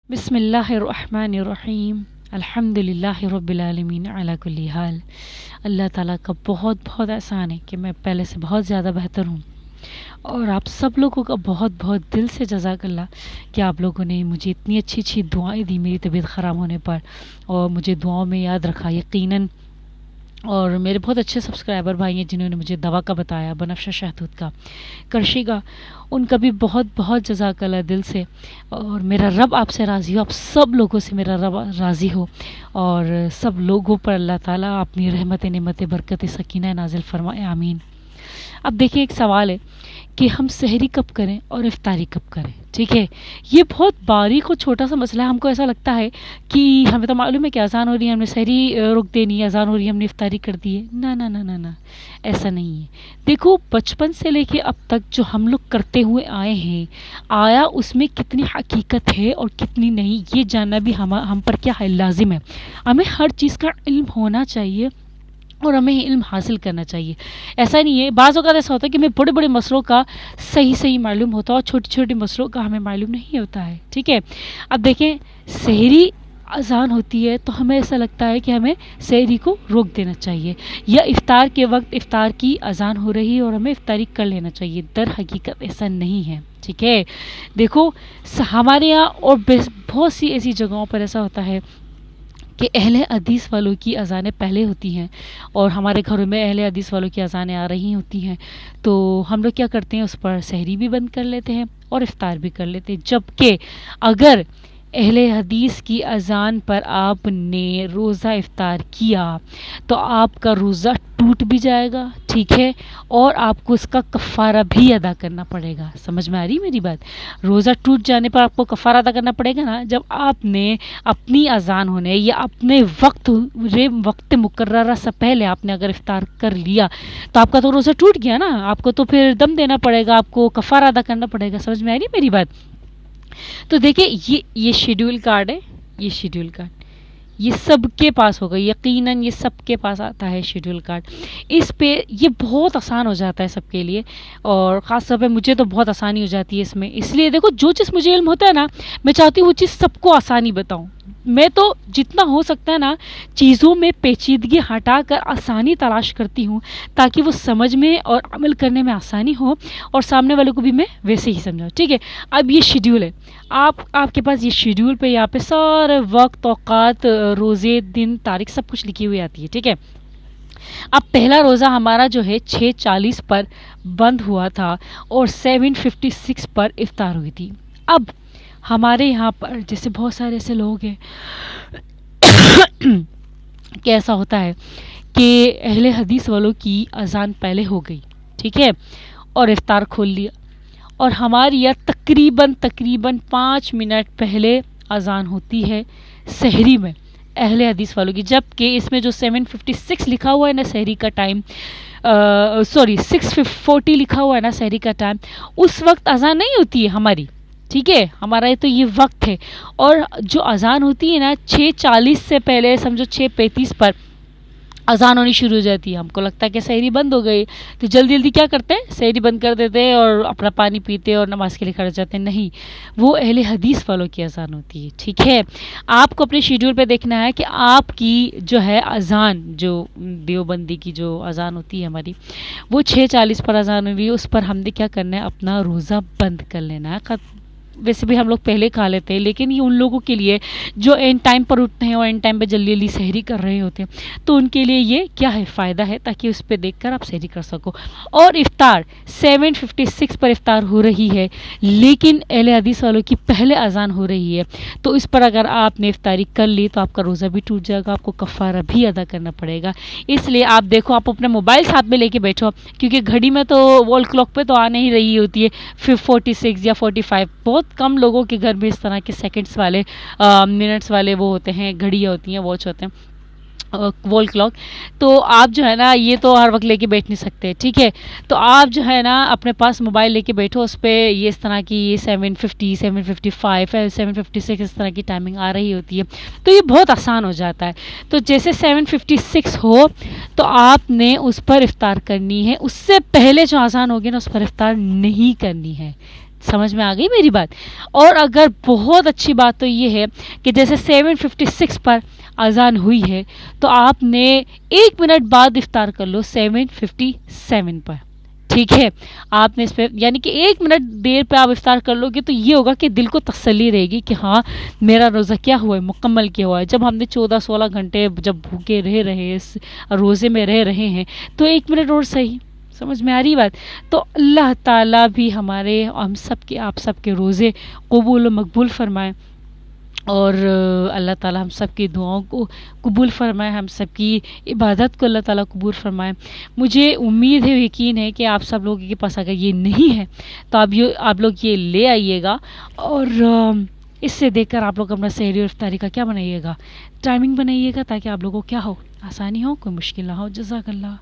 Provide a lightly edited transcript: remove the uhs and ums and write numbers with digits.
بسم اللہ الرحمن الرحیم، الحمد للہ رب العالمین علی کل حال۔ اللہ تعالیٰ کا بہت بہت احسان ہے کہ میں پہلے سے بہت زیادہ بہتر ہوں، اور آپ سب لوگوں کا بہت بہت دل سے جزاک اللہ کہ آپ لوگوں نے مجھے اتنی اچھی اچھی دعائیں دی میری طبیعت خراب ہونے پر، اور مجھے دعاؤں میں یاد رکھا یقیناً۔ اور میرے بہت اچھے سبسکرائبر بھائی ہیں جنہوں نے مجھے دوا کا بتایا، بنفشہ شہتوت کا، کرشی کا، ان کا بھی بہت بہت جزاک اللہ دل سے۔ اور میرا رب آپ سے راضی ہو، آپ سب لوگوں سے میرا رب راضی ہو، اور سب لوگوں پر اللہ تعالیٰ اپنی رحمت نعمت برکت سکینہ نازل فرمائے، آمین۔ اب دیکھیں، ایک سوال ہے کہ ہم سحری کب کریں اور افطاری کب کریں، ٹھیک ہے؟ یہ بہت باریک اور چھوٹا سا مسئلہ ہے۔ ہم کو ایسا لگتا ہے کہ ہمیں تو معلوم ہے کہ اذان ہو رہی ہے، ہم نے سحری رک دینی ہے، اذان ہو رہی ہے ہم نے افطاری کر دی ہے۔ نہ نہ نہ نہ نہ، ایسا نہیں ہے۔ دیکھو، بچپن سے لے کے اب تک جو ہم لوگ کرتے ہوئے آئے ہیں، آیا اس میں کتنی حقیقت ہے اور کتنی نہیں، یہ جاننا بھی ہم پر کیا ہے، لازم ہے۔ ہمیں ہر چیز کا علم ہونا چاہیے اور ہمیں علم حاصل کرنا چاہیے۔ ایسا نہیں ہے، بعض اوقات ایسا ہوتا ہے کہ ہمیں بڑے بڑے مسئلوں کا صحیح معلوم ہوتا ہے اور چھوٹی چھوٹی مسئلوں کا ہمیں معلوم نہیں ہوتا ہے، ٹھیک ہے؟ اب دیکھیں، سحری اذان ہوتی ہے تو ہمیں ایسا لگتا ہے کہ ہمیں سحری کو روک دینا چاہیے، یا افطار کے وقت افطار کی اذان ہو رہی ہے اور ہمیں افطاری کر لینا چاہیے۔ در حقیقت ایسا نہیں ہے، ٹھیک ہے؟ دیکھو، ہمارے یہاں اور بہت سی ایسی جگہوں پر ایسا ہوتا ہے کہ اہل حدیث والوں کی اذانیں پہلے ہوتی ہیں، اور ہمارے گھروں میں اہل حدیث والوں کی اذانیں آ رہی ہوتی ہیں، تو ہم لوگ کیا کرتے ہیں، اس پر سحری بھی بند کر لیتے ہیں اور افطار بھی کر لیتے ہیں۔ جبکہ اگر اہل حدیث کی اذان پر آپ نے روزہ افطار کیا تو آپ کا روزہ ٹوٹ بھی جائے گا، ٹھیک ہے؟ اور آپ کو اس کا کفارہ بھی ادا کرنا پڑے گا۔ سمجھ میں آ رہی میری بات؟ روزہ ٹوٹ جانے پر آپ کو کفارہ ادا کرنا پڑے گا نا، جب آپ نے اپنی اذان ہونے یا اپنے وقت مقررہ سے پہلے آپ نے اگر افطار کر لیا تو آپ کا تو روزہ ٹوٹ گیا نا، آپ کو تو پھر دم دینا پڑے گا، آپ کو کفارہ ادا کرنا پڑے گا۔ سمجھ میں آ رہی میری بات؟ تو دیکھیں، یہ شیڈول کارڈ ہے، یہ شیڈول کارڈ یہ سب کے پاس ہوگا، یقیناً یہ سب کے پاس آتا ہے شیڈول کارڈ۔ اس پہ یہ بہت آسان ہو جاتا ہے سب کے لیے، اور خاص طور پہ مجھے تو بہت آسانی ہو جاتی ہے اس میں۔ اس لیے دیکھو، جو چیز مجھے علم ہوتا ہے نا، میں چاہتی ہوں وہ چیز سب کو آسانی بتاؤں۔ میں تو جتنا ہو سکتا ہے نا، چیزوں میں پیچیدگی ہٹا کر آسانی تلاش کرتی ہوں، تاکہ وہ سمجھ میں اور عمل کرنے میں آسانی ہو، اور سامنے والے کو بھی میں ویسے ہی سمجھاؤں، ٹھیک ہے؟ اب یہ شیڈول ہے، آپ کے پاس یہ شیڈول پہ یہاں پہ سارے وقت، اوقات، روزے، دن، تاریخ سب کچھ لکھی ہوئی آتی ہے، ٹھیک ہے؟ اب پہلا روزہ ہمارا جو ہے 6:40 پر بند ہوا تھا اور 7:56 پر افطار ہوئی تھی۔ اب ہمارے یہاں پر جیسے بہت سارے ایسے لوگ ہیں کہ ایسا ہوتا ہے کہ اہل حدیث والوں کی اذان پہلے ہو گئی، ٹھیک ہے، اور افطار کھول لیا، اور ہماری یہاں تقریباً 5 منٹ پہلے اذان ہوتی ہے سحری میں اہل حدیث والوں کی، جبکہ اس میں جو 7:56 لکھا ہوا ہے نا سحری کا ٹائم، 6:40 لکھا ہوا ہے نا سحری کا ٹائم، اس وقت اذان نہیں ہوتی ہے ہماری، ٹھیک ہے؟ ہمارا تو یہ وقت ہے، اور جو اذان ہوتی ہے نا 6:40 سے پہلے، سمجھو 6:35 پر اذان ہونی شروع ہو جاتی ہے۔ ہم کو لگتا ہے کہ سحری بند ہو گئی، تو جلدی کیا کرتے ہیں، سحری بند کر دیتے ہیں اور اپنا پانی پیتے اور نماز کے لیے کھڑے جاتے ہیں۔ نہیں، وہ اہل حدیث والوں کی اذان ہوتی ہے، ٹھیک ہے؟ آپ کو اپنے شیڈول پہ دیکھنا ہے کہ آپ کی جو ہے اذان، جو دیوبندی کی جو اذان ہوتی ہے ہماری، وہ 6:40 پر اذان ہوئی ہے، اس پر ہم نے کیا کرنا ہے، اپنا روزہ بند کر لینا ہے۔ ویسے بھی ہم لوگ پہلے کھا لیتے ہیں، لیکن یہ ان لوگوں کے لیے جو اینڈ ٹائم پر اٹھتے ہیں اور اینڈ ٹائم پہ جلدی سحری کر رہے ہوتے ہیں، تو ان کے لیے یہ کیا ہے، فائدہ ہے، تاکہ اس پہ دیکھ کر آپ سحری کر سکو۔ اور افطار 7:56 پر افطار ہو رہی ہے، لیکن اہل حدیث والوں کی پہلے اذان ہو رہی ہے، تو اس پر اگر آپ نے افطاری کر لی تو آپ کا روزہ بھی ٹوٹ جائے گا، آپ کو کفارہ بھی ادا کرنا پڑے گا۔ اس لیے آپ دیکھو، آپ اپنا موبائل ساتھ میں لے کے بیٹھو، کیونکہ گھڑی میں تو وال کلاک پہ تو آنے ہی رہی ہوتی ہے 46 یا 45۔ بہت کم لوگوں کے گھر میں اس طرح کے سیکنڈز والے، منٹس والے وہ ہوتے ہیں، گھڑیاں ہوتی ہیں، واچ ہوتے ہیں، وال کلاک۔ تو آپ جو ہے نا، یہ تو ہر وقت لے کے بیٹھ نہیں سکتے، ٹھیک ہے؟ تو آپ جو ہے نا اپنے پاس موبائل لے کے بیٹھو، اس پہ یہ اس طرح کی 7:50 7:55 7:56 اس طرح کی ٹائمنگ آ رہی ہوتی ہے، تو یہ بہت آسان ہو جاتا ہے۔ تو جیسے 7:56 ہو تو آپ نے اس پر افطار کرنی ہے، اس سے پہلے جو اذان ہوگی نا اس پر افطار نہیں کرنی ہے، سمجھ میں آ گئی میری بات. اور اگر بہت اچھی بات تو یہ ہے کہ جیسے 7:56 پر اذان ہوئی ہے تو آپ نے 1 منٹ بعد افطار کر لو 7:57 پر. ٹھیک ہے, آپ نے اس پہ یعنی کہ 1 منٹ دیر پہ آپ افطار کر لو گے تو یہ ہوگا کہ دل کو تسلی رہے گی کہ ہاں میرا روزہ کیا ہوا ہے, مکمل کیا ہوا ہے. جب ہم نے 14-16 گھنٹے جب بھوکے رہے اس روزے میں رہے ہیں تو 1 منٹ اور صحیح. سمجھ میں آ رہی بات. تو اللہ تعالیٰ بھی ہمارے ہم سب کے آپ سب کے روزے قبول و مقبول فرمائے, اور اللہ تعالیٰ ہم سب کی دعاؤں کو قبول فرمائے, ہم سب کی عبادت کو اللہ تعالیٰ قبول فرمائے. مجھے امید ہے, یقین ہے کہ آپ سب لوگوں کے پاس اگر یہ نہیں ہے تو آپ لوگ یہ لے آئیے گا, اور اس سے دیکھ کر آپ لوگ اپنا سحری اور افطاری کا کیا بنائیے گا, ٹائمنگ بنائیے گا, تاکہ آپ لوگوں کو کیا ہو, آسانی ہو, کوئی مشکل نہ ہو. جزاک اللہ.